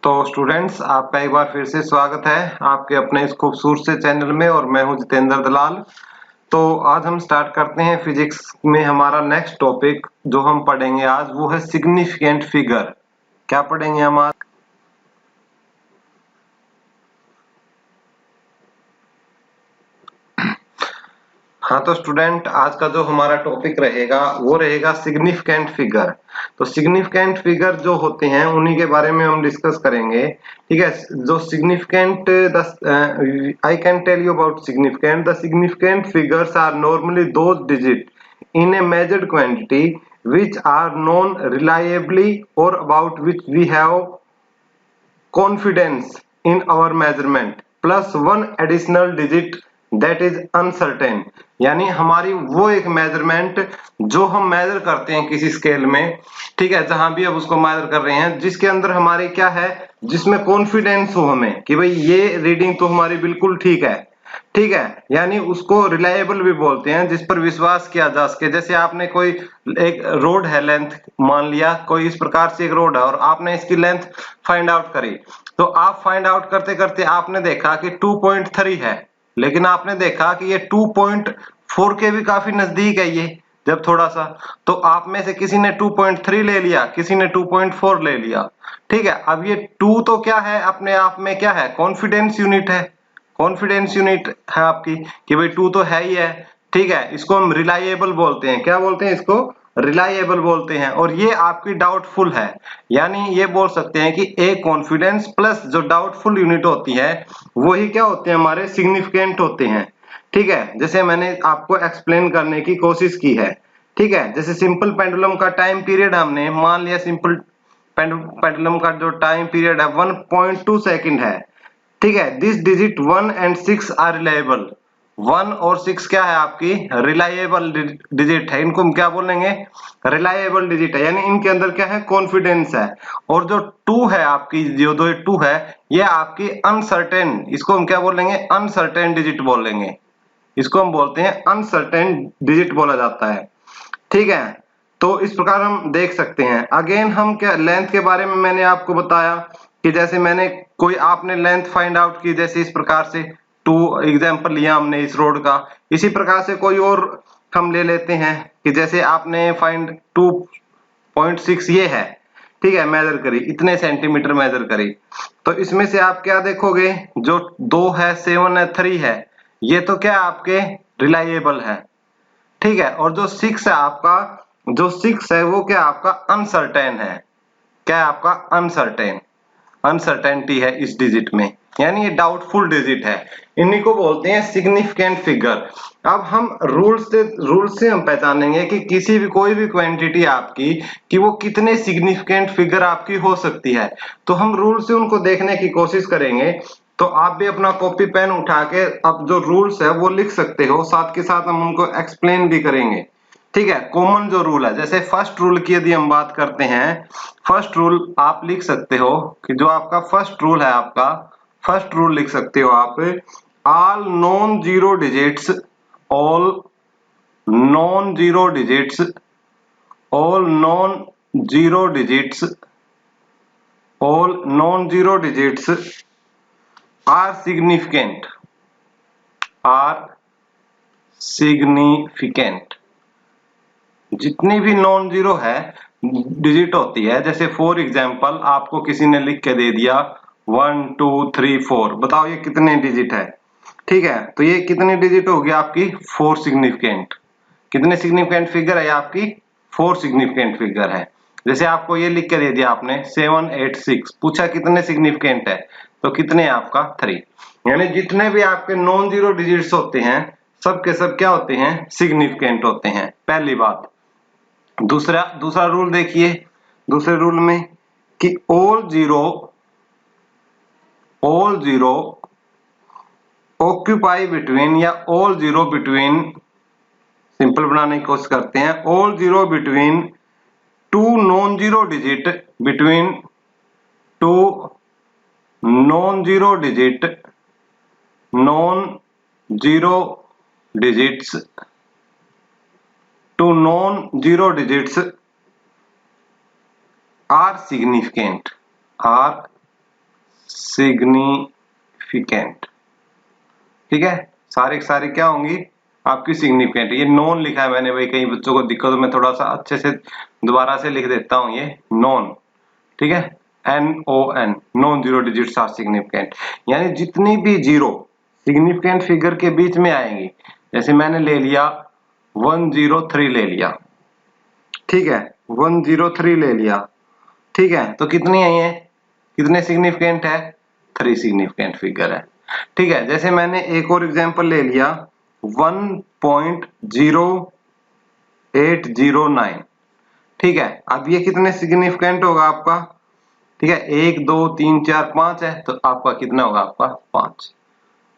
तो स्टूडेंट्स, आपका एक बार फिर से स्वागत है आपके अपने इस खूबसूरत से चैनल में और मैं हूं जितेंद्र दलाल। तो आज हम स्टार्ट करते हैं फिजिक्स में हमारा नेक्स्ट टॉपिक जो हम पढ़ेंगे आज वो है सिग्निफिकेंट फिगर। क्या पढ़ेंगे हम आज? हाँ, तो स्टूडेंट आज का जो हमारा टॉपिक रहेगा वो रहेगा सिग्निफिकेंट फिगर। तो सिग्निफिकेंट फिगर जो होते हैं उन्हीं के बारे में हम डिस्कस करेंगे। ठीक है, जो significant I can tell you about significant. The significant figures are normally those digit in a measured quantity which are known reliably or about which we have confidence in our measurement plus one additional digit that is uncertain। यानी हमारी वो एक measurement जो हम major करते हैं किसी scale में, ठीक है, जहां भी अब उसको मेजर कर रहे हैं, जिसके अंदर हमारी क्या है, जिसमें कॉन्फिडेंस हो हमें कि भाई ये रीडिंग तो हमारी बिल्कुल ठीक है। ठीक है, यानी उसको रिलायबल भी बोलते हैं, जिस पर विश्वास किया जा सके। जैसे आपने कोई एक रोड है, लेंथ मान लिया कोई इस प्रकार से एक रोड है और आपने इसकी लेंथ फाइंड आउट करी। तो आप फाइंड आउट करते करते आपने देखा कि 2.3 है, लेकिन आपने देखा कि ये 2.4 के भी काफी नजदीक है ये, जब थोड़ा सा, तो आप में से किसी ने 2.3 ले लिया, किसी ने 2.4 ले लिया। ठीक है, अब ये 2 तो क्या है, अपने आप में क्या है, कॉन्फिडेंस यूनिट है। कॉन्फिडेंस यूनिट है आपकी कि भाई 2 तो है ही है। ठीक है, इसको हम रिलायबल बोलते हैं। क्या बोलते हैं इसको? रिलायबल बोलते हैं। और ये आपकी डाउटफुल है, यानी ये बोल सकते हैं कि ए कॉन्फिडेंस प्लस जो डाउटफुल यूनिट होती है वही क्या होते हैं, हमारे सिग्निफिकेंट होते हैं। ठीक है, जैसे मैंने आपको एक्सप्लेन करने की कोशिश की है। ठीक है, जैसे सिंपल पेंडुलम का टाइम पीरियड हमने मान लिया, सिंपल पेंडुलम का जो टाइम पीरियड है 1.2 सेकंड है। ठीक है, this digit 1 and 6 are reliable. 1 और 6 क्या है, आपकी रिलायबल डिजिट है। इनको हम क्या बोलेंगे? रिलायबल डिजिट है, यानी इनके अंदर क्या है, कॉन्फिडेंस है। और जो 2 है आपकी, जो दो 2 है, ये आपकी अनसर्टेन, इसको हम क्या बोलेंगे, अनसर्टेन डिजिट बोलेंगे। इसको हम बोलते हैं अनसर्टेन डिजिट बोला जाता है। ठीक है, तो इस प्रकार हम देख सकते हैं। अगेन हम क्या, लेंथ के बारे में मैंने आपको बताया कि जैसे मैंने कोई, आपने लेंथ फाइंड आउट की, जैसे इस प्रकार से 2 एग्जांपल लिया हमने इस रोड का। इसी प्रकार से कोई और हम ले लेते हैं कि जैसे आपने फाइंड 2.6 ये है, ठीक है, मेजर करी, इतने सेंटीमीटर मेजर करी। तो इसमें से आप क्या देखोगे, जो 2 है, 7 है, 3 है, ये तो क्या आपके रिलायबल है। ठीक है, और जो 6 है आपका, जो 6 है वो क्या आपका अनसर्टेन है। क्या है आपका? अनसर्टेन, अनसर्टेनिटी है इस डिजिट में, यानी ये डाउटफुल डिजिट है। इन्हीं को बोलते हैं सिग्निफिकेंट फिगर। अब हम रूल से हम पहचानेंगे कि किसी भी कोई भी क्वांटिटी आपकी, कि वो कितने सिग्निफिकेंट फिगर आपकी हो सकती है। तो हम रूल से उनको देखने की कोशिश करेंगे। तो आप भी अपना कॉपी पेन उठा के अब जो रूल्स है वो लिख सकते हो, साथ के साथ हम उनको एक्सप्लेन भी करेंगे। ठीक है, कॉमन जो रूल है, जैसे फर्स्ट रूल की यदि हम बात करते हैं, फर्स्ट रूल आप लिख सकते हो कि जो आपका फर्स्ट रूल है, आपका फर्स्ट रूल लिख सकते हो आप, all non zero digits, all non zero digits, all non zero digits, all non zero digits are significant, are significant. जितनी भी नॉन जीरो है डिजिट होती है, जैसे फॉर एग्जांपल आपको किसी ने लिख के दे दिया 1 2 3 4, बताओ ये कितने डिजिट है। ठीक है, तो ये कितनी डिजिट होगी आपकी? 4 सिग्निफिकेंट। कितने सिग्निफिकेंट फिगर है आपकी? 4 सिग्निफिकेंट फिगर है। जैसे आपको ये लिख के दे दिया आपने 7 8 6, पूछा कितने सिग्निफिकेंट है, तो कितने आपका 3। यानी जितने भी आपके नॉन जीरो डिजिट्स होते हैं सब के सब क्या होते हैं, सिग्निफिकेंट होते हैं, पहली बात। दूसरा दूसरा रूल देखिए, दूसरे रूल में कि ऑल जीरो ऑक्यूपाई बिटवीन, या ऑल जीरो बिटवीन, सिंपल बनाने की कोशिश करते हैं, all zero between 2 non zero digit, between 2 non zero digit, non zero digits, 2 non zero digits are significant, are significant. ठीक है, सारे सारे क्या होंगी आपकी सिग्निफिकेंट। ये नॉन लिखा है मैंने भाई, कई बच्चों को दिक्कत हो, मैं थोड़ा सा अच्छे से दोबारा से लिख देता हूं ये नॉन। ठीक है, NON, non zero digits are significant, यानी जितनी भी जीरो सिग्निफिकेंट फिगर के बीच में आएंगी। जैसे मैंने ले लिया 103 ले लिया, ठीक है, 103 ले लिया, ठीक है, तो कितनी है ये, कितने सिग्निफिकेंट है, 3 सिग्निफिकेंट फिगर है। ठीक है, जैसे मैंने एक और एग्जांपल ले लिया 1.0809, ठीक है, अब ये कितने सिग्निफिकेंट होगा आपका, ठीक है, 1 2 3 4 5 है, तो आपका कितना होगा, आपका 5।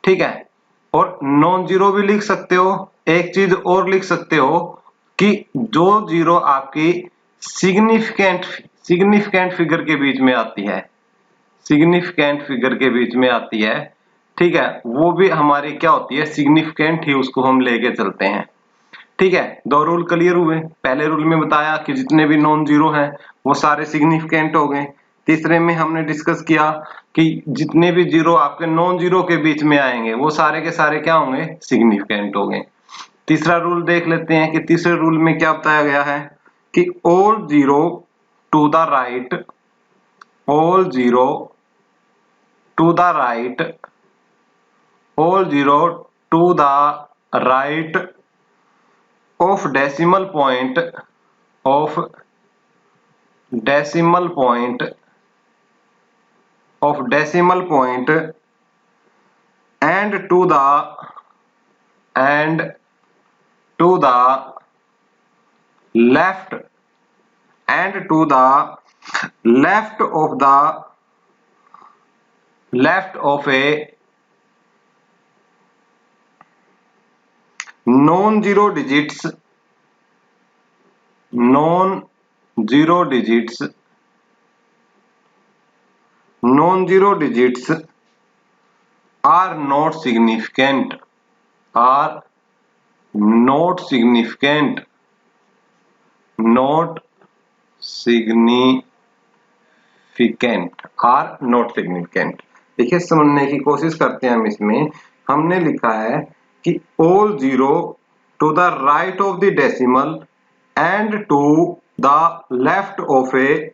ठीक है, और नॉन जीरो भी लिख सकते हो, एक चीज और लिख सकते हो कि जो जीरो आपकी सिग्निफिकेंट फिगर के बीच में आती है, सिग्निफिकेंट फिगर के बीच में आती है, ठीक है, वो भी हमारी क्या होती है, सिग्निफिकेंट ही उसको हम लेके चलते हैं। ठीक है, दो रूल क्लियर हुए। पहले रूल में बताया कि जितने भी नॉन जीरो हैं वो सारे सिग्निफिकेंट हो गए। तीसरे में हमने डिस्कस किया कि जितने भी जीरो आपके नॉन जीरो के बीच में आएंगे वो सारे के सारे क्या होंगे, सिग्निफिकेंट हो गए। तीसरा रूल देख लेते हैं कि तीसरे रूल में क्या बताया गया है कि all zero to the right, all zero to the right, all zero to the right of decimal point, of decimal point, of decimal point and to the left, and to the left of the left of a non-zero digits, non-zero digits, non-zero digits are not significant, are not significant, not significant, are not significant। देखिए समझने की कोशिश करते हैं हम। इसमें हमने लिखा है कि all zero to the right of the decimal and to the left of a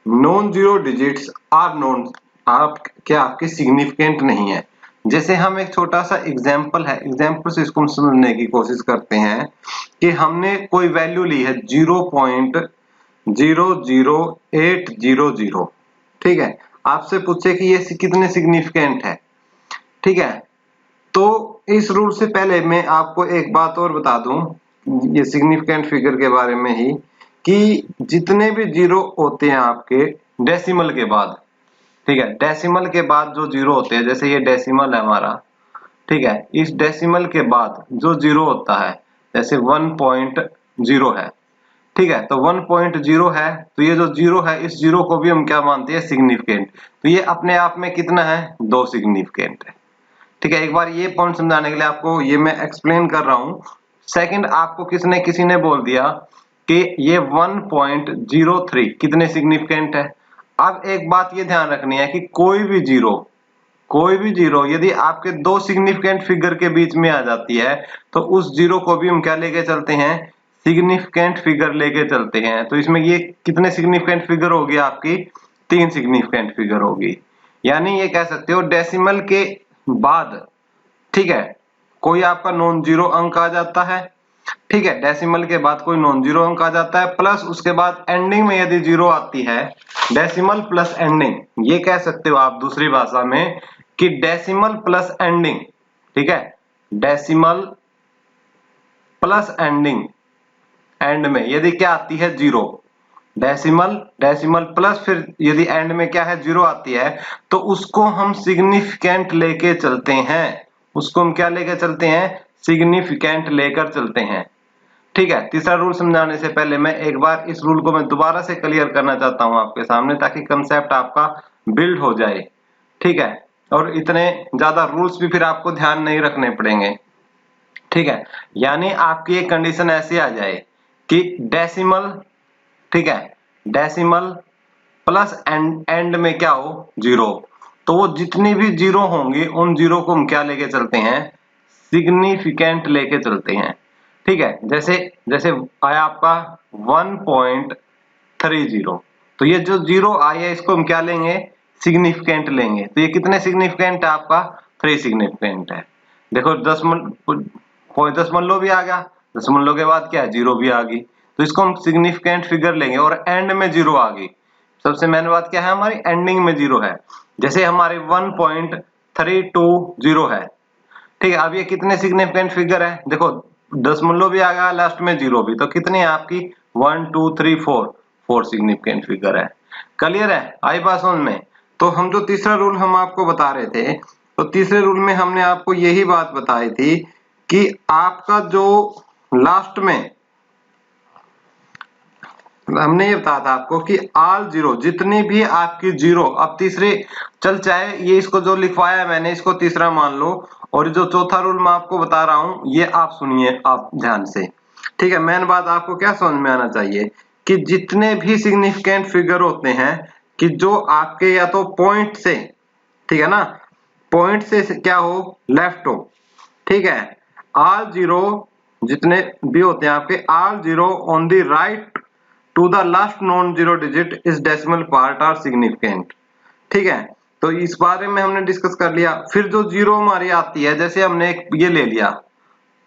non-zero digits are non, आप क्या आपके सिग्निफिकेंट नहीं है। जैसे हम एक छोटा सा एग्जांपल है, एग्जांपल से इसको समझने की कोशिश करते हैं कि हमने कोई वैल्यू ली है 0.00800, ठीक है, आपसे पूछे कि ये कितने सिग्निफिकेंट है। ठीक है, तो इस रूल से पहले मैं आपको एक बात और बता दूं, ये सिग्निफिकेंट फिगर के बारे में ही, कि जितने भी जीरो होते हैं आपके डेसिमल के बाद, ठीक है, डेसिमल के बाद जो जीरो होते हैं, जैसे ये डेसिमल है हमारा, ठीक है, इस डेसिमल के बाद जो जीरो होता है, जैसे 1.0 है, ठीक है, तो 1.0 है, तो ये जो जीरो है इस जीरो को भी हम क्या मानते हैं, सिग्निफिकेंट। तो ये अपने आप में कितना है, 2 सिग्निफिकेंट है। ठीक है, एक बार ये पॉइंट समझाने के लिए आपको ये मैं एक्सप्लेन कर रहा हूं। सेकंड, आपको किसी ने बोल दिया कि ये 1.03 कितने सिग्निफिकेंट है। अब एक बात ये ध्यान रखनी है कि कोई भी जीरो यदि आपके 2 सिग्निफिकेंट फिगर के बीच में आ जाती है तो उस जीरो को भी हम क्या लेके चलते हैं, सिग्निफिकेंट फिगर लेके चलते हैं। तो इसमें ये कितने सिग्निफिकेंट फिगर होगी आपकी, 3 सिग्निफिकेंट फिगर होगी। यानी ये कह सकते हो डेसिमल के बाद, ठीक है, कोई आपका नॉन जीरो अंक आ जाता है, ठीक है, डेसिमल के बाद कोई नॉन जीरो अंक आ जाता है, प्लस उसके बाद एंडिंग में यदि जीरो आती है, डेसिमल प्लस एंडिंग, ये कह सकते हो आप दूसरी भाषा में कि डेसिमल प्लस एंडिंग, ठीक है, डेसिमल प्लस एंडिंग, एंड में यदि क्या आती है, जीरो, डेसिमल प्लस फिर यदि एंड में क्या है, जीरो आती है, तो उसको हम सिग्निफिकेंट लेके चलते हैं, उसको हम क्या लेकर चलते हैं, सिग्निफिकेंट लेकर चलते हैं। ठीक है, तीसरा रूल समझाने से पहले मैं एक बार इस रूल को मैं दोबारा से क्लियर करना चाहता हूं आपके सामने, ताकि कंसेप्ट आपका बिल्ड हो जाए। ठीक है, और इतने ज्यादा रूल्स भी फिर आपको ध्यान नहीं रखने पड़ेंगे। ठीक है, यानी आपकी एक कंडीशन ऐसी आ जाए कि डेसिमल, ठीक है, डेसिमल प्लस एंड में क्या हो, जीरो, तो वो जितनी भी जीरो होंगी उन जीरो को हम क्या लेके चलते हैं, सिग्निफिकेंट लेके चलते हैं। ठीक है, जैसे जैसे आया आपका 1.30, तो ये जो जीरो आई है इसको हम क्या लेंगे, सिग्निफिकेंट लेंगे। तो ये कितने सिग्निफिकेंट है आपका, 3 सिग्निफिकेंट है। देखो दशमलव भी आ गया, दशमलव के बाद क्या है, जीरो भी आ गई, तो इसको हम सिग्निफिकेंट फिगर लेंगे। और एंड में जीरो आ गई, सबसे मेन बात क्या है, हमारी एंडिंग में जीरो है। जैसे हमारे 1.320 है। ठीक है, अब ये कितने सिग्निफिकेंट फिगर है, देखो दशमलव भी आ गया लास्ट में, जीरो भी, तो कितनी है आपकी 1 2 3 4 सिग्निफिकेंट फिगर है। क्लियर है, आई बात समझ में। तो हम जो तीसरा रूल हम आपको बता रहे थे, तो तीसरे रूल में हमने आपको यही बात बताई थी कि आपका जो लास्ट में हमने ये बताया था आपको कि ऑल जीरो, जितनी भी आपकी जीरो, अब तीसरे चल चाहे ये इसको जो लिखवाया है मैंने इसको तीसरा मान लो, और जो चौथा रूल मैं आपको बता रहा हूं ये आप सुनिए आप ध्यान से। ठीक है, मेन बात आपको क्या समझ में आना चाहिए कि जितने भी सिग्निफिकेंट फिगर होते हैं कि जो आपके या तो पॉइंट से, ठीक है ना, पॉइंट से क्या हो, लेफ्ट हो, ठीक है, ऑल जीरो जितने भी होते हैं आपके, all zero on the right to the last non zero digit is decimal part are significant. ठीक है, तो इस बारे में हमने डिस्कस कर लिया। फिर जो जीरो हमारी आती है, जैसे हमने एक ये ले लिया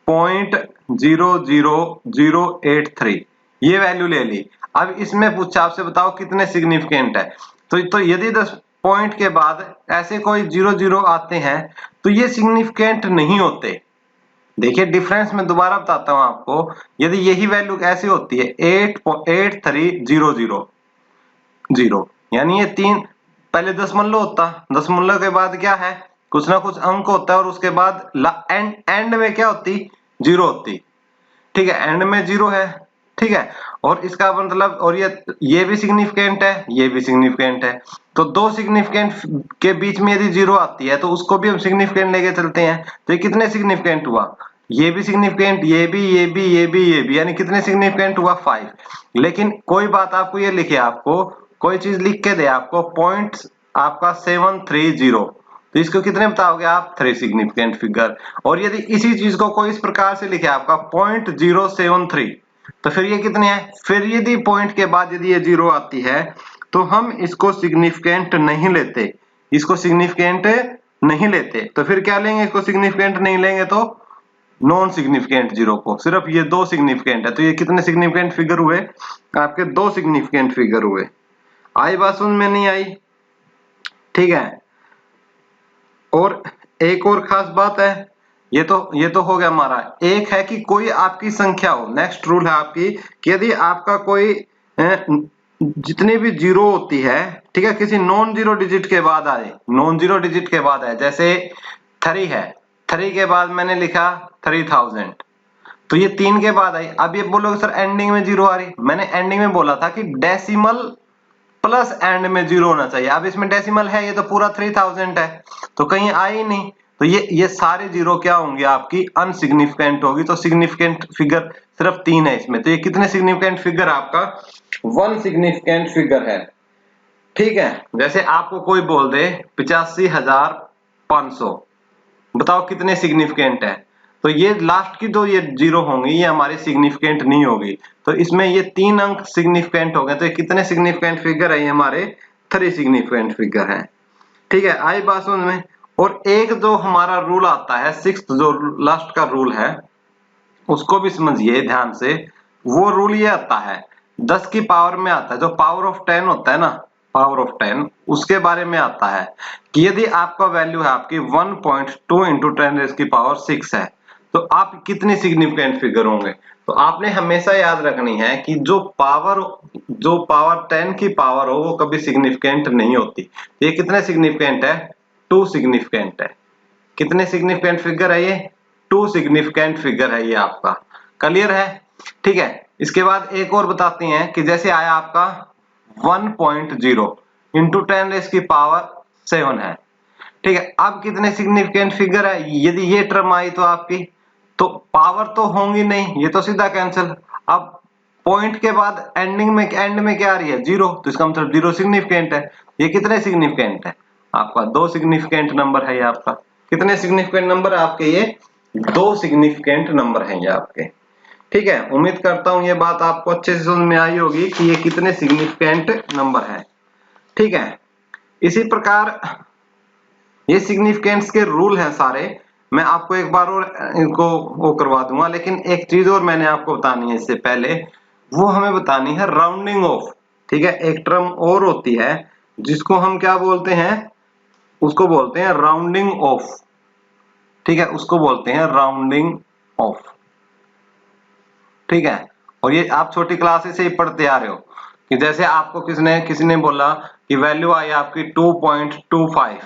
0.00083, ये वैल्यू ले ली। अब इसमें पूछा आपसे बताओ कितने सिग्निफिकेंट है, तो यदि 10 पॉइंट के बाद ऐसे कोई जीरो जीरो आते हैं तो ये सिग्निफिकेंट नहीं होते। देखिए डिफरेंस मैं दोबारा बताता हूं आपको, यदि यही वैल्यू ऐसी होती है 8.8300, यानी ये तीन, पहले दशमलव होता, दशमलव के बाद क्या है, कुछ ना कुछ अंक होता है, और उसके बाद एंड में क्या होती, जीरो होती। ठीक है, एंड में जीरो है। ठीक है, और इसका मतलब, और ये भी सिग्निफिकेंट है, ये भी सिग्निफिकेंट है, तो दो सिग्निफिकेंट के बीच में यदि जीरो आती है तो उसको भी हम सिग्निफिकेंट लेके चलते हैं। तो ये कितने सिग्निफिकेंट हुआ, ये भी सिग्निफिकेंट, ये भी, ये भी, ये भी, ये भी, यानी कितने सिग्निफिकेंट हुआ, 5। लेकिन कोई बात आपको ये लिखे, आपको कोई चीज लिख के दे आपको, पॉइंट आपका 730, तो इसको कितने बताओगे आप, 3 सिग्निफिकेंट फिगर। और यदि इसी चीज को कोई इस प्रकार से लिखे आपका 0.073, तो फिर ये कितने हैं, फिर यदि पॉइंट के बाद यदि ये जीरो आती है तो हम इसको सिग्निफिकेंट नहीं लेते, इसको सिग्निफिकेंट नहीं लेते। तो फिर क्या लेंगे, इसको सिग्निफिकेंट नहीं लेंगे तो नॉन सिग्निफिकेंट जीरो को, सिर्फ ये दो सिग्निफिकेंट है। तो ये कितने सिग्निफिकेंट फिगर हुए आपके, दो सिग्निफिकेंट फिगर हुए। आई बात समझ में नहीं आई, ठीक है। और एक और खास बात है, ये तो हो गया हमारा। एक है कि कोई आपकी संख्या हो, नेक्स्ट रूल है आपकी कि यदि आपका कोई जितनी भी जीरो होती है, ठीक है, किसी नॉन जीरो डिजिट के बाद आए, नॉन जीरो डिजिट के बाद आए, जैसे 3 है, 3 के बाद मैंने लिखा 3000, तो ये 3 के बाद आई। अब ये बोलोगे सर एंडिंग में जीरो आ रही, मैंने एंडिंग में बोला था कि डेसिमल प्लस एंड में जीरो होना चाहिए। अब इसमें डेसिमल है, ये तो पूरा 3000 है, तो कहीं आई नहीं, तो ये सारे जीरो क्या होंगे आपकी, अनसिग्निफिकेंट होगी। तो सिग्निफिकेंट फिगर सिर्फ 3 है इसमें, तो ये कितने सिग्निफिकेंट फिगर आपका, 1 सिग्निफिकेंट फिगर है। ठीक है, जैसे आपको कोई बोल दे 85,500, बताओ कितने सिग्निफिकेंट है, तो ये लास्ट की जो ये जीरो होंगी ये हमारी सिग्निफिकेंट नहीं होगी। तो इसमें ये 3 अंक सिग्निफिकेंट हो गए, तो ये कितने सिग्निफिकेंट फिगर है, ये हमारे 3 सिग्निफिकेंट फिगर है। ठीक है, आई बात समझ में। और एक जो हमारा रूल आता है, 6th जो लास्ट का रूल है, उसको भी समझिए ध्यान से। वो रूल ये आता है 10 की पावर में आता है, जो पावर ऑफ 10 होता है ना, पावर ऑफ 10, उसके बारे में आता है कि यदि आपका वैल्यू है आपकी 1.2 इंटू 10 की पावर 6 है, तो आप कितनी सिग्निफिकेंट फिगर होंगे। तो आपने हमेशा याद रखनी है कि जो पावर 10 की पावर हो वो कभी सिग्निफिकेंट नहीं होती। ये कितने सिग्निफिकेंट है, 2 सिग्निफिकेंट है। कितने सिग्निफिकेंट फिगर है ये, 2 सिग्निफिकेंट फिगर है ये आपका। क्लियर है, ठीक है। इसके बाद एक और बताते हैं कि जैसे आया आपका 1.0 इंटू 10 की पावर 7 है, ठीक है। अब कितने सिग्निफिकेंट फिगर है, यदि ये टर्म आई तो आपकी, तो पावर तो होंगी नहीं, ये तो सीधा कैंसिल। अब पॉइंट के बाद एंड में क्या आ रही है, जीरो, तो इसका मतलब जीरो सिग्निफिकेंट है। ये कितने सिग्निफिकेंट है, आपका 2 सिग्निफिकेंट नंबर है ये आपका। कितने सिग्निफिकेंट नंबर है आपके? ये 2 सिग्निफिकेंट नंबर हैं ये आपके। ठीक है, उम्मीद करता हूं ये बात आपको अच्छे से समझ में आई होगी कि ये कितने सिग्निफिकेंट नंबर है। ठीक है, इसी प्रकार ये सिग्निफिकेंस के रूल हैं सारे, मैं आपको एक बार और इनको वो करवा दूंगा, लेकिन एक चीज और मैंने आपको बतानी है इससे पहले, वो हमें बतानी है राउंडिंग ऑफ। ठीक है, एक टर्म और होती है जिसको हम क्या बोलते हैं? उसको बोलते हैं राउंडिंग ऑफ। ठीक है, उसको बोलते हैं राउंडिंग ऑफ। ठीक है, और ये आप छोटी क्लासेस से ही पढ़ते आ रहे हो कि जैसे आपको किसी ने बोला कि वैल्यू आई आपकी 2.25।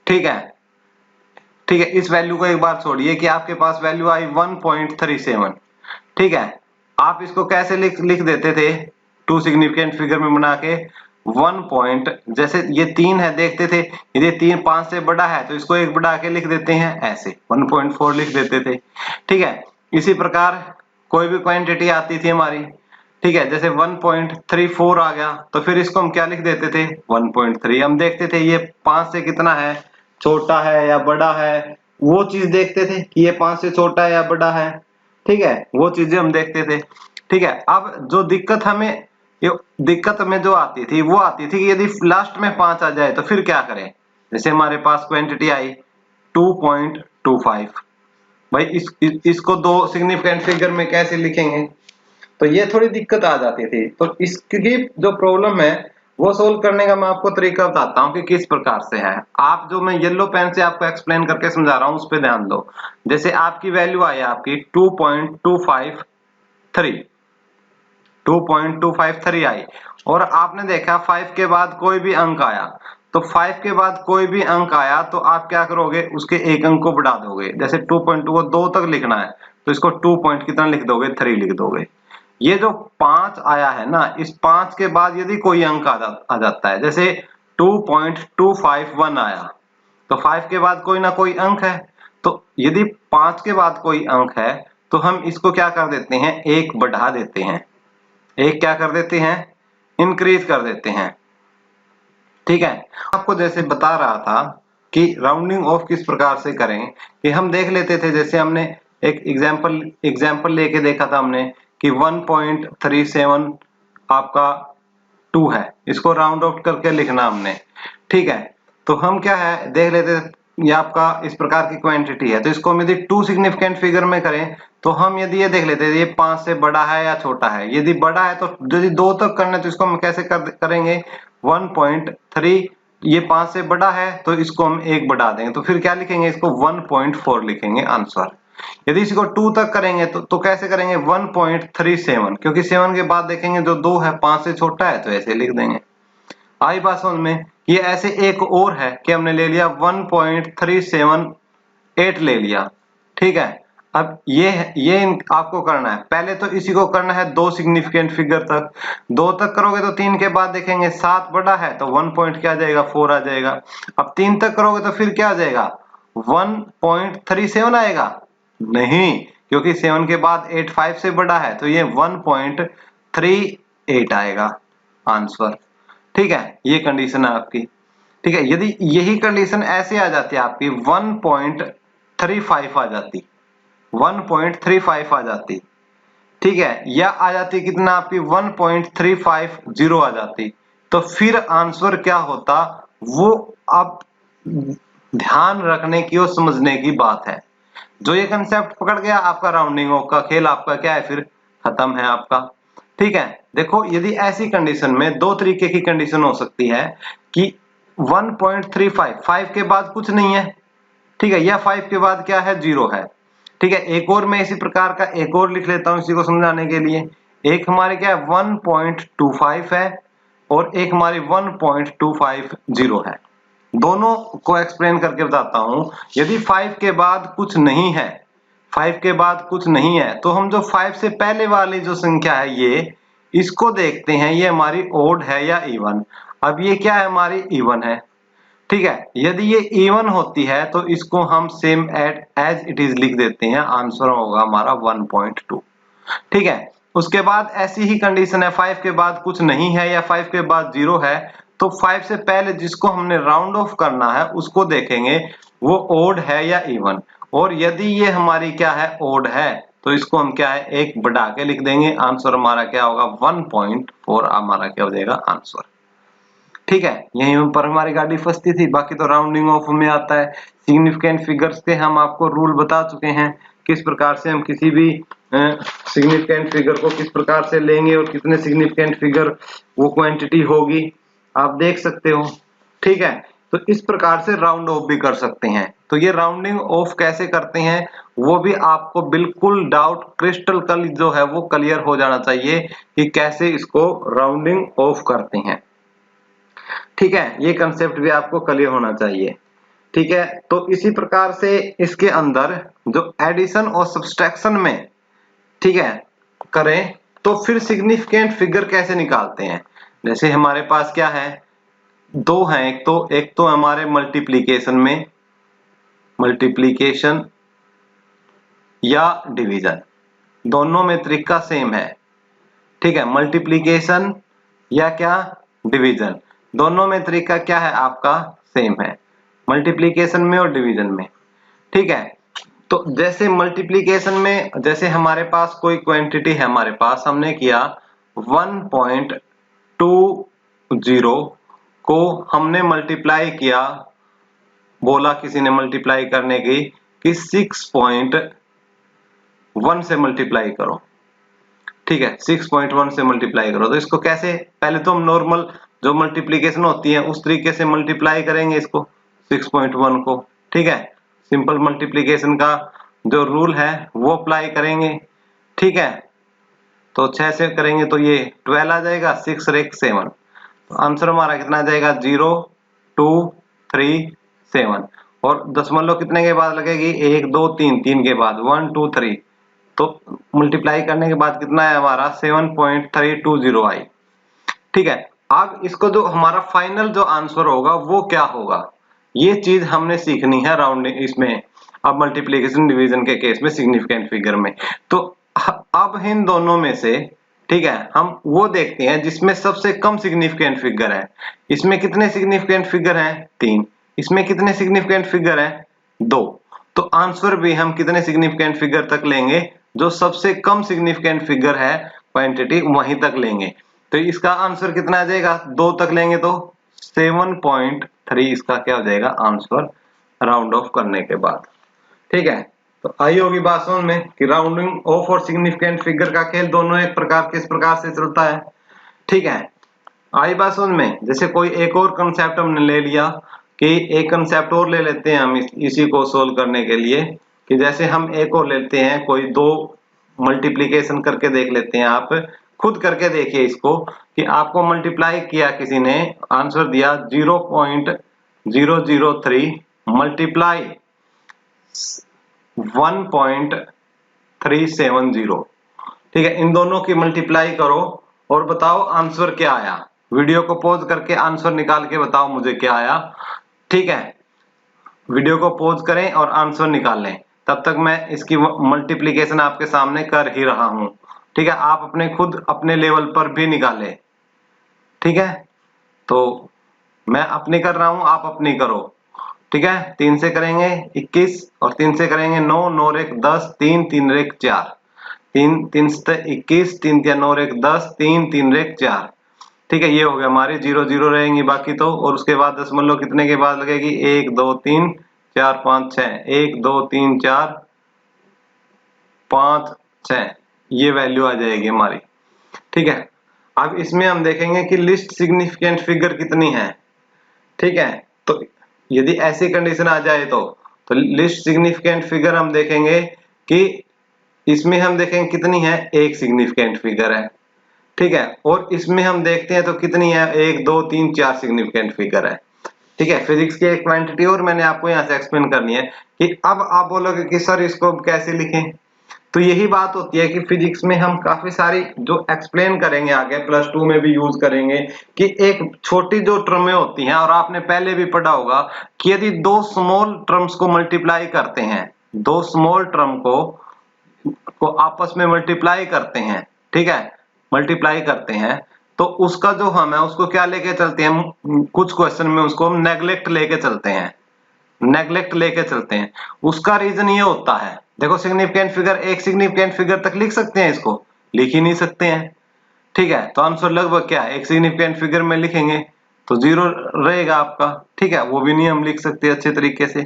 ठीक है, ठीक है, इस वैल्यू को एक बार छोड़िए कि आपके पास वैल्यू आई 1.37। ठीक है, आप इसको कैसे लिख देते थे? 2 सिग्निफिकेंट फिगर में बना के 1 पॉइंट, जैसे ये 3 है, देखते थे यदि 3 5 से बड़ा है तो इसको 1 बढ़ा के लिख देते हैं, ऐसे 1.4 लिख देते थे। ठीक है, इसी प्रकार कोई भी क्वांटिटी आती थी हमारी, ठीक है, जैसे 1.34 आ गया तो फिर इसको हम क्या लिख देते थे? 1.3। हम देखते थे ये 5 से कितना है, छोटा है या बड़ा है, वो चीज देखते थे कि ये 5 से छोटा है या बड़ा है। ठीक है, वो चीजें हम देखते थे। ठीक है, अब जो दिक्कत में जो आती थी वो आती थी कि यदि लास्ट में 5 आ जाए तो फिर क्या करें? जैसे हमारे पास क्वांटिटी आई 2.25, भाई इसको 2 सिग्निफिकेंट फिगर में कैसे लिखेंगे? तो ये थोड़ी दिक्कत आ जाती थी। तो इसकी जो प्रॉब्लम है वो सोल्व करने का मैं आपको तरीका बताता हूँ कि किस प्रकार से है। आप जो मैं येलो पेन से आपको एक्सप्लेन करके समझा रहा हूँ उस पर ध्यान दो। जैसे आपकी वैल्यू आई आपकी 2.253 आई, और आपने देखा 5 के बाद कोई भी अंक आया, तो 5 के बाद कोई भी अंक आया तो आप क्या करोगे? उसके एक अंक को बढ़ा दोगे। जैसे 2.2 को 2 तक लिखना है तो इसको 2 पॉइंट कितना लिख दोगे? 3 लिख दोगे। ये जो 5 आया है ना, इस 5 के बाद यदि कोई अंक आ जाता है, जैसे 2.251 आया, तो 5 के बाद कोई ना कोई अंक है, तो यदि 5 के बाद कोई अंक है तो हम इसको क्या कर देते हैं? एक बढ़ा देते हैं। एक क्या कर देते हैं? इंक्रीज कर देते हैं। ठीक है, आपको जैसे बता रहा था कि राउंडिंग ऑफ किस प्रकार से करें, कि हम देख लेते थे, जैसे हमने एक एग्जांपल लेके देखा था हमने कि 1.37 आपका 2 है, इसको राउंड ऑफ करके लिखना हमने। ठीक है, तो हम क्या है देख लेते, ये आपका इस प्रकार की क्वांटिटी है, तो इसको हम यदि 2 सिग्निफिकेंट फिगर में करें तो हम यदि ये देख लेते हैं ये 5 से बड़ा है या छोटा है। यदि बड़ा है तो यदि 2 तक करना है तो इसको हम कैसे करेंगे? 1.3। ये 5 से बड़ा है तो इसको हम 1 बढ़ा देंगे, तो फिर क्या लिखेंगे? इसको 1.4 लिखेंगे आंसर। यदि इसको 2 तक करेंगे तो कैसे करेंगे? 1.37, क्योंकि 7 के बाद देखेंगे जो 2 है 5 से छोटा है तो ऐसे लिख देंगे। आई बात समझ में? ये ऐसे एक और है कि हमने ले लिया 1.378 ले लिया। ठीक है, अब ये आपको करना है, पहले तो इसी को करना है 2 सिग्निफिकेंट फिगर तक। 2 तक करोगे तो 3 के बाद देखेंगे 7 बड़ा है तो 1 पॉइंट क्या आ जाएगा? 4 आ जाएगा। अब 3 तक करोगे तो फिर क्या आ जाएगा? 1.37 आएगा? नहीं, क्योंकि 7 के बाद 8 5 से बड़ा है तो ये 1.38 आएगा आंसर। ठीक है, ये कंडीशन है आपकी। ठीक है, यदि यही कंडीशन ऐसे आ जाती है आपकी 1.35 आ जाती, 1.35 आ जाती, ठीक है, या आ जाती कितना आपकी 1.350 आ जाती, तो फिर आंसर क्या होता वो आप ध्यान रखने की और समझने की बात है। जो ये कंसेप्ट पकड़ गया आपका राउंडिंग ऑफ का खेल आपका क्या है? फिर खत्म है आपका। ठीक है, देखो यदि ऐसी कंडीशन में 2 तरीके की कंडीशन हो सकती है कि 1.35 5 के बाद कुछ नहीं है, ठीक है, या 5 के बाद क्या है? 0 है। ठीक है, एक और मैं इसी प्रकार का एक और लिख लेता हूं इसी को समझाने के लिए। एक हमारे क्या है? 1.25 है और एक हमारी 1.250 है। दोनों को एक्सप्लेन करके बताता हूं। यदि 5 के बाद कुछ नहीं है, 5 के बाद कुछ नहीं है, तो हम जो 5 से पहले वाली जो संख्या है ये, इसको देखते हैं ये हमारी ओड है या इवन। अब ये क्या है? हमारी इवन है। ठीक है, यदि ये इवन होती है तो इसको हम सेम एज इट इज लिख देते हैं, आंसर होगा हमारा 1.2। ठीक है, उसके बाद ऐसी ही कंडीशन है 5 के बाद कुछ नहीं है या 5 के बाद 0 है, तो 5 से पहले जिसको हमने राउंड ऑफ करना है उसको देखेंगे वो ओड है या इवन, और यदि ये हमारी क्या है ओड है तो इसको हम क्या है एक बढ़ा के लिख देंगे, आंसर हमारा क्या होगा 1.4 हमारा क्या हो जाएगा आंसर। ठीक है, यहीं पर हमारी गाड़ी फंसती थी। बाकी तो राउंडिंग ऑफ में आता है। सिग्निफिकेंट फिगर्स के हम आपको रूल बता चुके हैं, किस प्रकार से हम किसी भी सिग्निफिकेंट फिगर को किस प्रकार से लेंगे और कितने सिग्निफिकेंट फिगर वो क्वांटिटी होगी आप देख सकते हो। ठीक है, तो इस प्रकार से राउंड ऑफ भी कर सकते हैं। तो ये राउंडिंग ऑफ कैसे करते हैं वो भी आपको बिल्कुल डाउट क्रिस्टल कल जो है वो क्लियर हो जाना चाहिए कि कैसे इसको राउंडिंग ऑफ करते हैं। ठीक है, ये कंसेप्ट भी आपको क्लियर होना चाहिए। ठीक है, तो इसी प्रकार से इसके अंदर जो एडिशन और सब्सट्रैक्शन में ठीक है करें तो फिर सिग्निफिकेंट फिगर कैसे निकालते हैं। जैसे हमारे पास क्या है दो हैं, एक तो हमारे मल्टीप्लिकेशन में मल्टीप्लिकेशन या डिवीजन, दोनों में तरीका सेम है। ठीक है, मल्टीप्लिकेशन या क्या डिवीजन, दोनों में तरीका क्या है आपका सेम है, मल्टीप्लिकेशन में और डिवीजन में। ठीक है, तो जैसे मल्टीप्लिकेशन में जैसे हमारे पास कोई क्वांटिटी है, हमारे पास हमने किया 1.20 को हमने मल्टीप्लाई किया, बोला किसी ने मल्टीप्लाई करने की कि 6.1 से मल्टीप्लाई करो। ठीक है, 6.1 से मल्टीप्लाई करो। तो इसको कैसे, पहले तो हम नॉर्मल जो मल्टीप्लिकेशन होती है उस तरीके से मल्टीप्लाई करेंगे इसको 6.1 को। ठीक है, सिंपल मल्टीप्लिकेशन का जो रूल है वो अप्लाई करेंगे। ठीक है, तो 6 से करेंगे तो ये 12 आ जाएगा, 6 और 1 7। तो आंसर हमारा कितना आ जाएगा 0.237, और दशमलव कितने के बाद लगेगी 1 2 3 3 के बाद 1 2 3, तो मल्टीप्लाई करने के बाद कितना है हमारा 7.320 आई। ठीक है, अब इसको जो हमारा फाइनल जो आंसर होगा वो क्या होगा ये चीज हमने सीखनी है राउंडिंग इसमें, अब मल्टीप्लिकेशन डिवीजन के केस में सिग्निफिकेंट फिगर में। तो अब इन दोनों में से ठीक है हम वो देखते हैं जिसमें सबसे कम सिग्निफिकेंट फिगर है। इसमें कितने सिग्निफिकेंट फिगर हैं 3, इसमें कितने सिग्निफिकेंट फिगर हैं 2, तो आंसर भी हम कितने सिग्निफिकेंट फिगर तक लेंगे, जो सबसे कम सिग्निफिकेंट फिगर है क्वांटिटी वहीं तक लेंगे। तो इसका आंसर कितना आ जाएगा 2 तक लेंगे तो 7.3 इसका क्या हो जाएगा आंसर राउंड ऑफ करने के बाद। ठीक है, तो आई होगी बात समझ में कि राउंडिंग ऑफ और सिग्निफिकेंट फिगर का खेल दोनों एक प्रकार किस प्रकार से चलता है। ठीक है, आई बात समझ में। जैसे कोई एक और कंसेप्ट हमने ले लिया कि एक कंसेप्ट और ले लेते हैं हम इसी को सोल्व करने के लिए, कि जैसे हम एक और लेते हैं कोई दो मल्टीप्लिकेशन करके देख लेते हैं। आप खुद करके देखिए इसको कि आपको मल्टीप्लाई किया किसी ने, आंसर दिया 0.003 मल्टीप्लाई 1.370। ठीक है, इन दोनों की मल्टीप्लाई करो और बताओ आंसर क्या आया। वीडियो को पॉज करके आंसर निकाल के बताओ मुझे क्या आया। ठीक है, वीडियो को पॉज करें और आंसर निकाल लें, तब तक मैं इसकी मल्टीप्लिकेशन आपके सामने कर ही रहा हूं। ठीक है, आप अपने खुद अपने लेवल पर भी निकालें। ठीक है, तो मैं अपनी कर रहा हूं, आप अपनी करो। ठीक है, 3 से करेंगे 21 और 3 से करेंगे 9 9 और 1 10 3 3 और 1 4, 3 3 से 21 3 3 9 और 1 10 3 3 और 1 4। ठीक है, ये हो गया हमारी 0 0 रहेंगी बाकी तो, और उसके बाद दशमलव कितने के बाद लगेगी 1 2 3 4 5 6, 1 2 3 4 5 6, ये वैल्यू आ जाएगी हमारी। ठीक है, अब इसमें हम देखेंगे कि लिस्ट सिग्निफिकेंट फिगर कितनी है। ठीक है, तो यदि ऐसी कंडीशन आ जाए तो लिस्ट सिग्निफिकेंट फिगर हम देखेंगे कि इसमें हम देखेंगे कितनी है, एक सिग्निफिकेंट फिगर है। ठीक है, और इसमें हम देखते हैं तो कितनी है 1 2 3 4 सिग्निफिकेंट फिगर है। ठीक है, फिजिक्स की एक क्वांटिटी और मैंने आपको यहाँ से एक्सप्लेन करनी है कि अब आप बोलोगे कि सर इसको कैसे लिखें। तो यही बात होती है कि फिजिक्स में हम काफी सारी जो एक्सप्लेन करेंगे आगे +2 में भी यूज करेंगे कि एक छोटी जो टर्में होती हैं, और आपने पहले भी पढ़ा होगा कि यदि दो स्मॉल टर्म्स को मल्टीप्लाई करते हैं, दो स्मॉल टर्म को आपस में मल्टीप्लाई करते हैं, ठीक है मल्टीप्लाई करते हैं, तो उसका जो हम है उसको क्या लेके चलते हैं, कुछ क्वेश्चन में उसको हम नेग्लेक्ट लेके चलते हैं, नेग्लेक्ट लेके चलते हैं। उसका रीजन ये होता है, देखो सिग्निफिकेंट फिगर, एक सिग्निफिकेंट फिगर तक लिख सकते हैं, इसको लिख ही नहीं सकते हैं। ठीक है, तो आंसर लगभग क्या है, एक सिग्निफिकेंट फिगर में लिखेंगे तो 0 रहेगा आपका। ठीक है, वो भी नहीं हम लिख सकते अच्छे तरीके से।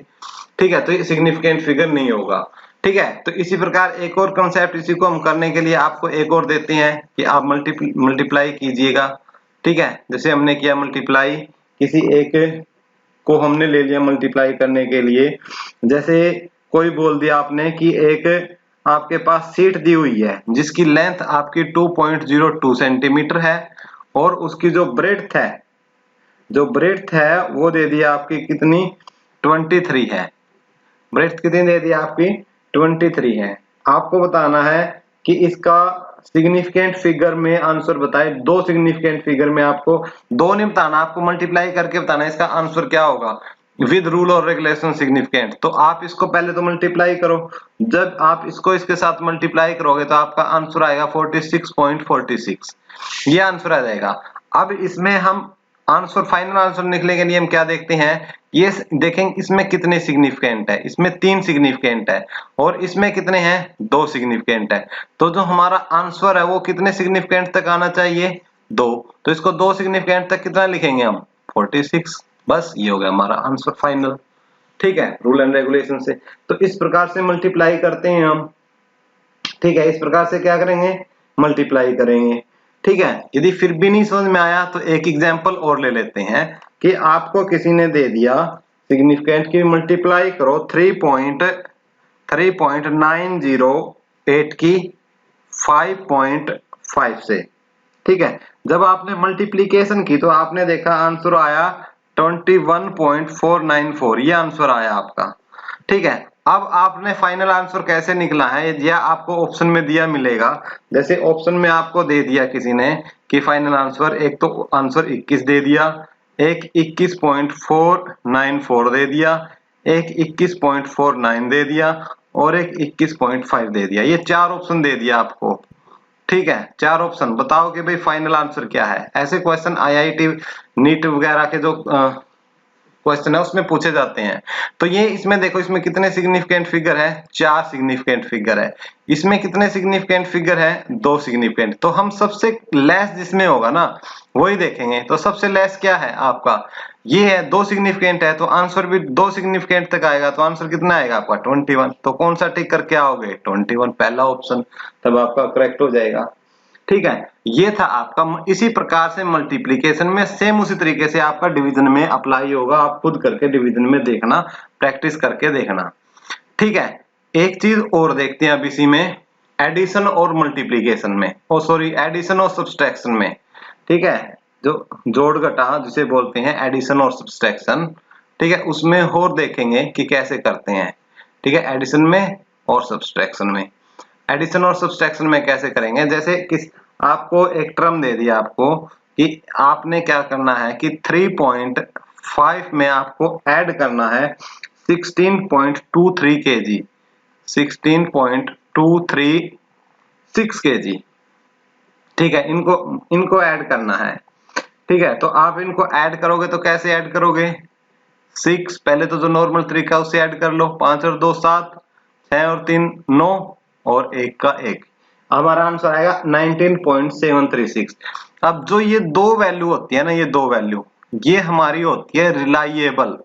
ठीक है, तो ये सिग्निफिकेंट फिगर नहीं होगा। ठीक है, तो इसी प्रकार एक और कंसेप्ट, इसी को हम करने के लिए आपको एक और देते हैं कि आप मल्टीप्लाई कीजिएगा। ठीक है, जैसे हमने किया मल्टीप्लाई, किसी एक को हमने ले लिया मल्टीप्लाई करने के लिए। जैसे कोई बोल दिया आपने कि एक आपके पास सीट दी हुई है जिसकी लेंथ आपकी 2.02 सेंटीमीटर है और उसकी जो ब्रेड्थ है, वो दे दिया आपकी कितनी, 23 है। ब्रेड्थ कितनी दे दी आपकी, 23 है। आपको बताना है कि इसका सिग्निफिकेंट फिगर में आंसर बताए। दो सिग्निफिकेंट फिगर में आपको दो नहीं बताना, आपको मल्टीप्लाई करके बताना इसका आंसर क्या होगा विद रूल और रेगुलेशन सिग्निफिकेंट। तो आप इसको पहले तो मल्टीप्लाई करो, जब आप इसको इसके साथ मल्टीप्लाई करोगे तो आपका आंसर आएगा 46.46, ये आंसर आ जाएगा। अब इसमें हम आंसर, फाइनल आंसर निकलने के लिए हम क्या देखते हैं, ये देखेंगे इसमें कितने सिग्निफिकेंट है, इसमें 3 सिग्निफिकेंट है और इसमें कितने हैं, 2 सिग्निफिकेंट है। तो जो हमारा आंसर है वो कितने सिग्निफिकेंट तक आना चाहिए, 2। तो इसको 2 सिग्निफिकेंट तक कितना लिखेंगे हम, 46। बस ये हो गया हमारा आंसर फाइनल। ठीक है, रूल एंड रेगुलेशन से। तो इस प्रकार से मल्टीप्लाई करते हैं हम। ठीक है, इस प्रकार से क्या करेंगे, मल्टीप्लाई करेंगे। ठीक है, यदि फिर भी नहीं समझ में आया तो एक एग्जांपल और ले लेते हैं कि आपको किसी ने दे दिया सिग्निफिकेंट की मल्टीप्लाई करो 3.908 की 5.5 से। ठीक है, जब आपने मल्टीप्लीकेशन की तो आपने देखा आंसर आया 21.494, ये आंसर आया आपका। ठीक है, अब आपने फाइनल आंसर कैसे निकला है, यह आपको ऑप्शन में दिया मिलेगा। जैसे ऑप्शन में आपको दे दिया किसी ने कि फाइनल आंसर, एक तो आंसर 21 दे दिया, एक 21.494 दे दिया, एक 21.49 दे दिया और एक 21.5 दे दिया। ये 4 ऑप्शन दे दिया आपको। ठीक है, 4 ऑप्शन, बताओ कि भाई फाइनल आंसर क्या है। ऐसे क्वेश्चन आईआईटी नीट वगैरह के जो क्वेश्चन है उसमें पूछे जाते हैं। तो ये इसमें देखो, इसमें कितने सिग्निफिकेंट फिगर है, 4 सिग्निफिकेंट फिगर है। इसमें कितने सिग्निफिकेंट फिगर है, 2 सिग्निफिकेंट। तो हम सबसे लेस जिसमें होगा ना वही देखेंगे। तो सबसे लेस क्या है आपका, ये है, 2 सिग्निफिकेंट है, तो आंसर भी 2 सिग्निफिकेंट तक आएगा। तो आंसर कितना आएगा आपका, 21। तो कौन सा टिक करके आओगे, 21, पहला ऑप्शन, तब आपका करेक्ट हो जाएगा। ठीक है, ये था आपका। इसी प्रकार से मल्टीप्लीकेशन में सेम उसी तरीके से आपका डिवीजन में अप्लाई होगा। आप खुद करके डिवीजन में देखना, प्रैक्टिस करके देखना। ठीक है, एक चीज और देखते हैं अब इसी में, एडिशन और मल्टीप्लीकेशन में, ओ सॉरी, एडिशन और सब्सट्रैक्शन में। ठीक है, जो जोड़ घटा जिसे बोलते हैं एडिशन और सब्सट्रैक्शन। ठीक है, उसमें और देखेंगे कि कैसे करते हैं। ठीक है, एडिशन में और सब्सट्रैक्शन में। एडिशन और सब्सट्रैक्शन में कैसे करेंगे, जैसे किस आपको एक टर्म दे दिया आपको कि आपने क्या करना है कि 3.5 में आपको ऐड करना है 16.23 kg, 16.236 kg। ठीक है, इनको ऐड करना है। ठीक है, तो आप इनको ऐड करोगे तो कैसे ऐड करोगे, 6, पहले तो जो नॉर्मल तरीका उससे ऐड कर लो, 5 और 2 7, 6 और 3 9 और 1 का 1, हमारा आंसर आएगा 19.736। अब जो ये दो वैल्यू होती है ना, ये दो वैल्यू, ये हमारी होती है रिलायबल,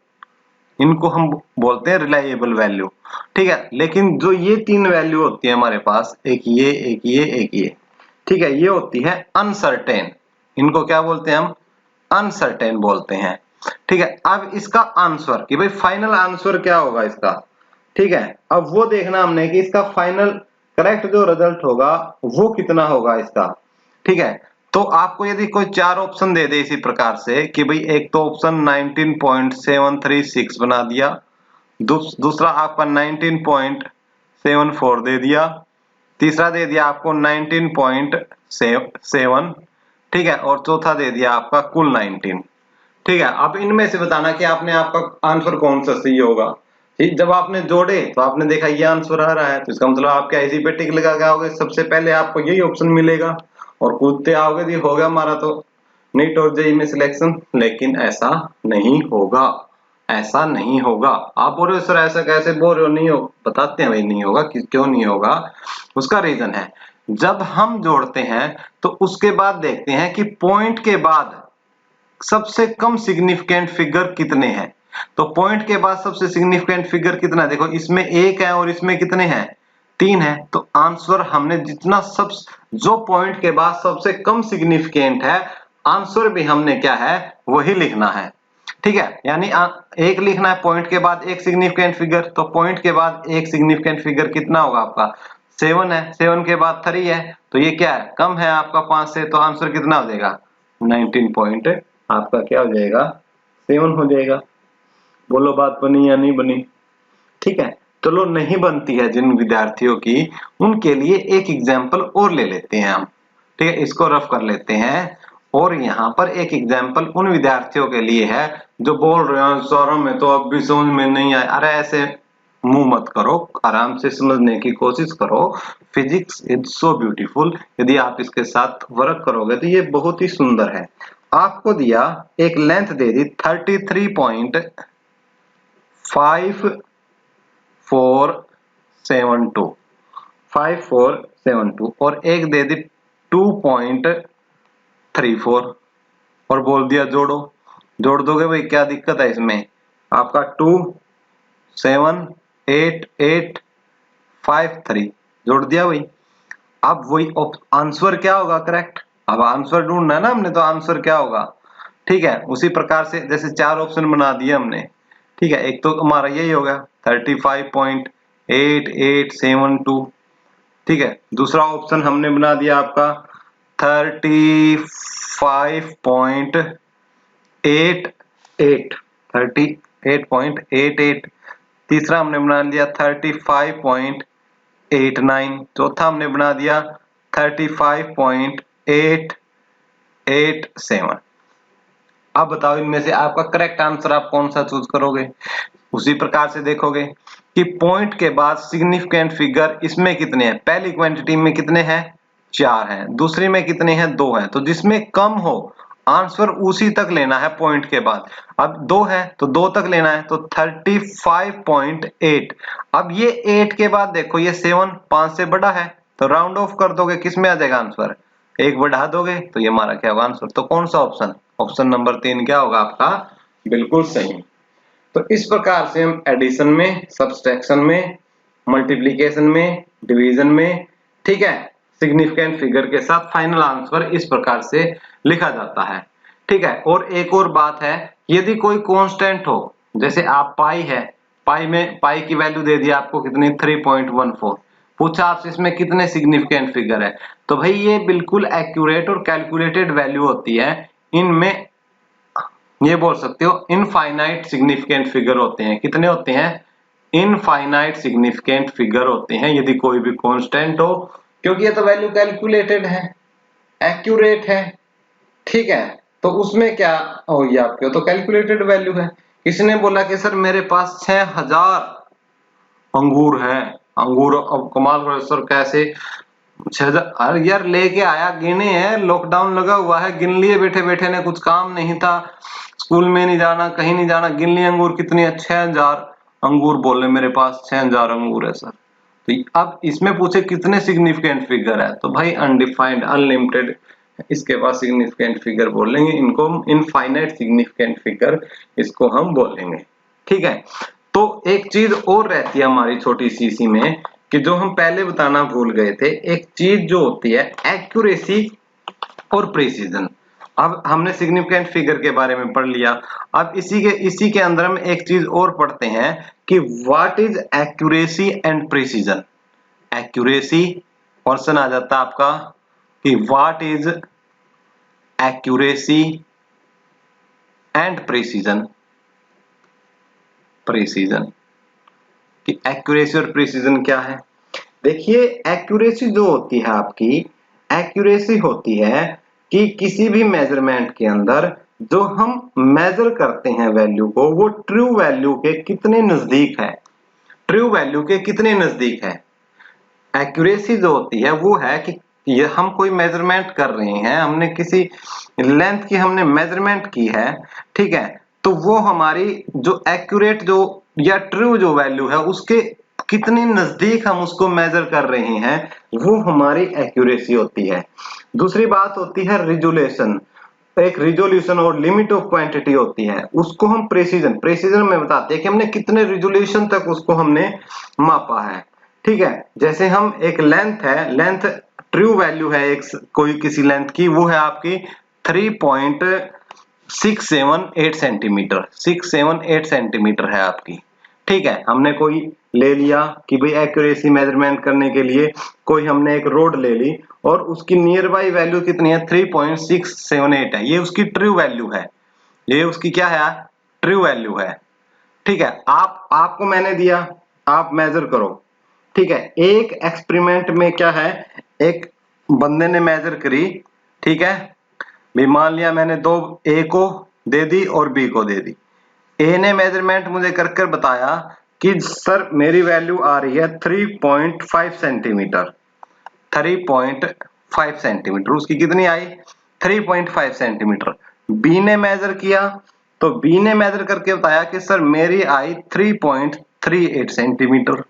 इनको हम बोलते हैं रिलायबल वैल्यू। ठीक है, लेकिन जो ये 3 वैल्यू होती है हमारे पास, एक ये, एक ये, एक ये, ठीक है, ये होती है अनसर्टेन। इनको क्या बोलते हैं हम, अनसर्टेन बोलते हैं। ठीक है, अब इसका आंसर कि भाई फाइनल आंसर क्या होगा इसका। ठीक है, अब वो देखना हमने कि इसका फाइनल करेक्ट जो रिजल्ट होगा वो कितना होगा इसका। ठीक है, तो आपको यदि कोई 4 ऑप्शन दे दे इसी प्रकार से कि भाई एक तो ऑप्शन 19.736 बना दिया, दूसरा आपका 19.74 दे दिया, तीसरा दे दिया आपको 19.7, ठीक है, और चौथा दे दिया आपका कुल 19। ठीक है, अब इनमें से बताना कि आपने आपका आंसर कौन सा सही होगा। ठीक, जब आपने जोड़े तो आपने देखा ये आंसर आ रहा है, तो इसका मतलब आप क्या इसी पे टिक लगा के आओगे, सबसे पहले आपको यही ऑप्शन मिलेगा। और कूदते आओगे तो होगा हमारा तो नीट और जेईई में सिलेक्शन। लेकिन ऐसा नहीं होगा, ऐसा नहीं होगा। आप बोल रहे हो सर ऐसा कैसे बोल रहे हो, नहीं हो, बताते हैं भाई नहीं होगा। क्यों नहीं होगा, उसका रीजन है, जब हम जोड़ते हैं तो उसके बाद देखते हैं कि पॉइंट के बाद सबसे कम सिग्निफिकेंट फिगर कितने हैं। तो पॉइंट के बाद सबसे सिग्निफिकेंट फिगर कितना है, देखो इसमें 1 है और इसमें कितने हैं, 3 है। तो आंसर हमने जितना सब जो पॉइंट के बाद सबसे कम सिग्निफिकेंट है, आंसर भी हमने क्या है वही लिखना है। ठीक है, यानी एक लिखना है पॉइंट के बाद एक सिग्निफिकेंट फिगर, तो पॉइंट के बाद एक सिग्निफिकेंट फिगर कितना होगा आपका 7 है, 7 के बाद 3 है, तो ये क्या है कम है आपका 5 से, तो आंसर कितना हो जाएगा 19 पॉइंट आपका क्या हो जाएगा 7 हो जाएगा। बोलो बात बनी या नहीं बनी। ठीक है, चलो नहीं बनती है जिन विद्यार्थियों की, उनके लिए एक एग्जाम्पल और ले लेते हैं हम। ठीक है, इसको रफ कर लेते हैं। और यहाँ पर एक एग्जाम्पल उन विद्यार्थियों के लिए है जो बोल रहे हैं सर हमें तो अब भी समझ में नहीं आया। अरे ऐसे मुंह मत करो, आराम से समझने की कोशिश करो। फिजिक्स इज सो ब्यूटीफुल, यदि आप इसके साथ वर्क करोगे तो ये बहुत ही सुंदर है। आपको दिया एक लेंथ दे दी 33.5472 और एक दे दी 2.34 और बोल दिया जोड़ो। जोड़ दोगे भाई, क्या दिक्कत है इसमें, आपका 27885 जोड़ दिया भाई। अब वही आंसर क्या होगा करेक्ट, अब आंसर ढूंढना है ना हमने, तो आंसर क्या होगा। ठीक है, उसी प्रकार से जैसे 4 ऑप्शन बना दिए हमने। ठीक है, एक तो हमारा यही होगा 35.8872। ठीक है, दूसरा ऑप्शन हमने बना दिया आपका 38.88। तीसरा हमने बना लिया 35.89। चौथा हमने बना दिया 35.887। अब बताओ इनमें से आपका करेक्ट आंसर आप कौन सा चूज करोगे। उसी प्रकार से देखोगे कि पॉइंट के बाद सिग्निफिकेंट फिगर इसमें कितने हैं, पहली क्वांटिटी में कितने हैं 4 हैं, दूसरी में कितने हैं 2 हैं, तो जिसमें कम हो आंसर उसी तक लेना है पॉइंट के बाद। अब 2 है तो 2 तक लेना है, तो 35.8। अब ये 8 के बाद देखो ये 7 5 से बड़ा है, तो राउंड ऑफ कर दोगे, किसमें आ जाएगा आंसर, एक बढ़ा दोगे, तो ये हमारा क्या होगा आंसर। तो कौन सा ऑप्शन, ऑप्शन नंबर 3 क्या होगा आपका बिल्कुल सही। तो इस प्रकार से हम एडिशन में, सब्सट्रैक्शन में, मल्टीप्लिकेशन में, डिवीजन में, ठीक है, सिग्निफिकेंट फिगर के साथ फाइनल आंसर इस प्रकार से लिखा जाता है। ठीक है, और एक और बात है, यदि कोई कांस्टेंट हो, जैसे आप पाई है, पाई में पाई की वैल्यू दे दी आपको कितनी 3.14, पूछा आपसे इसमें कितने सिग्निफिकेंट फिगर है, तो भाई ये बिल्कुल एक्यूरेट और कैलकुलेटेड वैल्यू होती है। इनमें ये बोल सकते हो इनफाइनाइट सिग्निफिकेंट फिगर होते हैं। कितने होते हैं, इनफाइनाइट सिग्निफिकेंट फिगर होते हैं यदि कोई भी कांस्टेंट हो, क्योंकि ये तो वैल्यू कैलकुलेटेड है, एक्यूरेट है। ठीक है, तो उसमें क्या होगी आपके, तो कैलकुलेटेड वैल्यू है। किसने बोला कि सर मेरे पास 6000 अंगूर है, अंगूर, अब कमाल करो सर कैसे 6000, अरे यार लेके आया, गिने हैं, लॉकडाउन लगा हुआ है, गिन लिए बैठे बैठे ने, कुछ काम नहीं था, स्कूल में नहीं जाना, कहीं नहीं जाना, गिन लिए अंगूर कितनी है 6000 अंगूर, बोले मेरे पास 6000 अंगूर है सर। तो अब इसमें पूछे कितने सिग्निफिकेंट फिगर है, तो भाई अनडिफाइंड अनलिमिटेड इसके पास सिग्निफिकेंट फिगर बोलेंगे, इनको इनफाइनाइट सिग्निफिकेंट फिगर इसको हम बोलेंगे। ठीक है, तो एक चीज और रहती है हमारी छोटी सी इसी में, कि जो हम पहले बताना भूल गए थे, एक चीज जो होती है एक्यूरेसी और प्रिसीजन। अब हमने सिग्निफिकेंट फिगर के बारे में पढ़ लिया, अब इसी के अंदर हम एक चीज और पढ़ते हैं कि what is accuracy and precision. Accuracy question आ जाता है आपका कि what is accuracy and precision. Precision कि एक्यूरेसी और प्रिसीजन क्या है। देखिए एक्यूरेसी जो होती है आपकी, एक्यूरेसी होती है कि किसी भी मेजरमेंट के अंदर जो हम मेजर करते हैं वैल्यू को, वो ट्रू वैल्यू के कितने नजदीक है, ट्रू वैल्यू के कितने नजदीक है। एक्यूरेसी जो होती है वो है कि ये हम कोई मेजरमेंट कर रहे हैं, हमने किसी लेंथ की हमने मेजरमेंट की है, ठीक है, तो वो हमारी जो एक्यूरेट जो या ट्रू जो वैल्यू है उसके कितनी नजदीक हम उसको मेजर कर रहे हैं, वो हमारी एक्यूरेसी होती है। दूसरी बात होती है रिजोल्यूशन। एक रिजोल्यूशन और लिमिट ऑफ क्वांटिटी होती है, उसको हम प्रेसिजन में बताते हैं कि हमने कितने रिजोल्यूशन तक उसको हमने मापा है, ठीक है। जैसे हम एक लेंथ है, लेंथ ट्रू वैल्यू है एक कोई किसी लेंथ की, वो है आपकी 3.678 सेंटीमीटर, 678 सेंटीमीटर है आपकी, ठीक है। हमने कोई ले लिया कि भाई एक्यूरेसी मेजरमेंट करने के लिए कोई हमने एक रोड ले ली और उसकी नियर बाई वैल्यू कितनी है, 3.678 है, ये उसकी ट्रू वैल्यू है, ये उसकी क्या है, ट्रू वैल्यू है, ठीक है। आपको मैंने दिया, आप मेजर करो, ठीक है। एक एक्सपेरिमेंट में क्या है, एक बंदे ने मेजर करी, ठीक है, भी मान लिया मैंने दो ए को दे दी और बी को दे दी। ए ने मेजरमेंट मुझे कर कर बताया कि सर मेरी वैल्यू आ रही है 3.5 सेंटीमीटर, 3.5 सेंटीमीटर, उसकी कितनी आई, 3.5 सेंटीमीटर। बी ने मेजर किया तो बी ने मेजर करके बताया कि सर मेरी आई 3.38 सेंटीमीटर।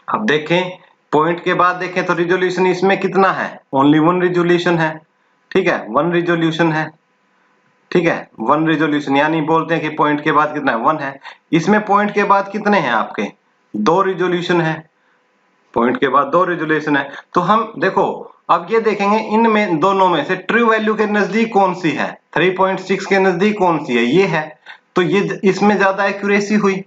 अब देखें पॉइंट के बाद देखें तो रिजोल्यूशन इसमें कितना है, ओनली वन रिजोल्यूशन है, ठीक है, वन रिजोल्यूशन है, ठीक है, वन रिजोल्यूशन, यानी बोलते हैं कि पॉइंट के बाद कितना है, वन है। इसमें पॉइंट के बाद कितने हैं आपके, दो रिजोल्यूशन है, पॉइंट के बाद दो रिजोल्यूशन है। तो हम देखो अब ये देखेंगे इनमें दोनों में से ट्रू वैल्यू के नजदीक कौन सी है, 3.6 के नजदीक कौन सी है, ये है, तो ये इसमें ज्यादा एक्यूरेसी हुई,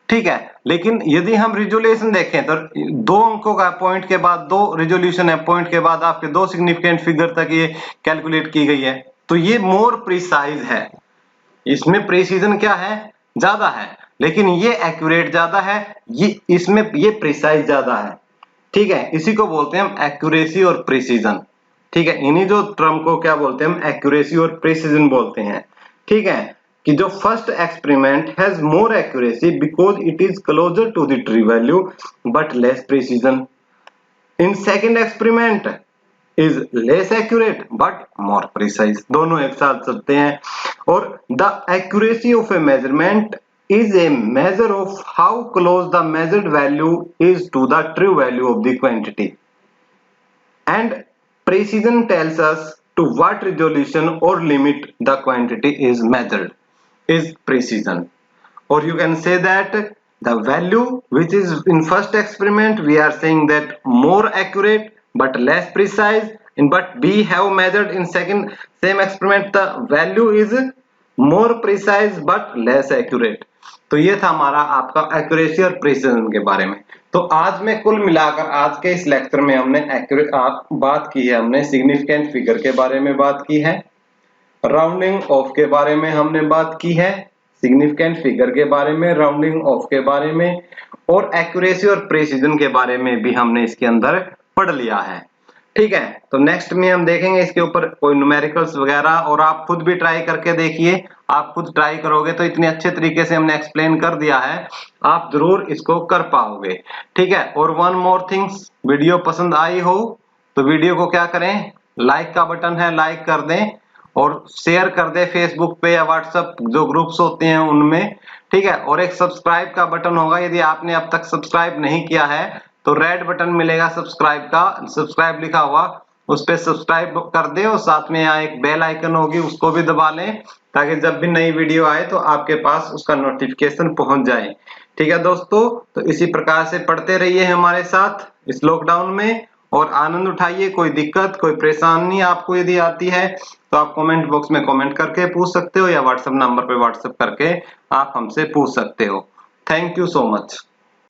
ठीक है। लेकिन यदि हम रिजोल्यूशन देखें तो दो अंकों का पॉइंट के बाद दो रिजोल्यूशन है, पॉइंट के बाद आपके दो सिग्निफिकेंट फिगर तक ये कैलकुलेट की गई है, तो ये मोर प्रिसाइज है, इसमें प्रिसीजन क्या है, ज्यादा है, लेकिन ये एक्यूरेट ज्यादा है, ये इसमें ये प्रिसाइज ज्यादा है, ठीक है। इसी को बोलते हैं हम एक्यूरेसी और प्रिसीजन, ठीक है। इन्हीं जो टर्म को क्या बोलते हैं हम, एक्यूरेसी और प्रिसीजन बोलते हैं, ठीक है। कि जो first experiment has more accuracy because it is closer to the true value but less precision. In second experiment is less accurate but more precise, दोनों एक साथ चलते हैं। और the accuracy of a measurement is a measure of how close the measured value is to the true value of the quantity, and precision tells us to what resolution or limit the quantity is measured is precision. Or you can say that the value which is in first experiment we are saying that more accurate but less precise, but we have measured in second same experiment the value is more precise but less accurate। तो ये था हमारा आपका accuracy और precision के बारे में। तो आज में कुल मिलाकर आज के इस लेक्चर में हमने बात की है, हमने सिग्निफिकेंट फिगर के बारे में बात की है, राउंडिंग ऑफ के बारे में हमने बात की है, सिग्निफिकेंट फिगर के बारे में, राउंडिंग ऑफ के बारे में, और एक्यूरेसी और प्रिसिजन के बारे में भी हमने इसके अंदर पढ़ लिया है, ठीक है। तो नेक्स्ट में हम देखेंगे इसके ऊपर कोई न्यूमेरिकल्स वगैरह, और आप खुद भी ट्राई करके देखिए, आप खुद ट्राई करोगे तो इतने अच्छे तरीके से हमने एक्सप्लेन कर दिया है, आप जरूर इसको कर पाओगे, ठीक है। और वन मोर थिंग्स, वीडियो पसंद आई हो तो वीडियो को क्या करें, लाइक का बटन है लाइक कर दें और शेयर कर दे फेसबुक पे या व्हाट्सएप जो ग्रुप्स होते हैं उनमें, ठीक है। और एक सब्सक्राइब का बटन होगा, यदि आपने अब तक सब्सक्राइब नहीं किया है तो रेड बटन मिलेगा सब्सक्राइब का, सब्सक्राइब लिखा हुआ, उस पे सब्सक्राइब कर दे और साथ में यहाँ एक बेल आइकन होगी उसको भी दबा लें ताकि जब भी नई वीडियो आए तो आपके पास उसका नोटिफिकेशन पहुंच जाए, ठीक है दोस्तों। तो इसी प्रकार से पढ़ते रहिए हमारे साथ इस लॉकडाउन में और आनंद उठाइए। कोई दिक्कत कोई परेशानी आपको यदि आती है तो आप कमेंट बॉक्स में कमेंट करके पूछ सकते हो या व्हाट्सएप नंबर पे व्हाट्सएप करके आप हमसे पूछ सकते हो। Thank you so much.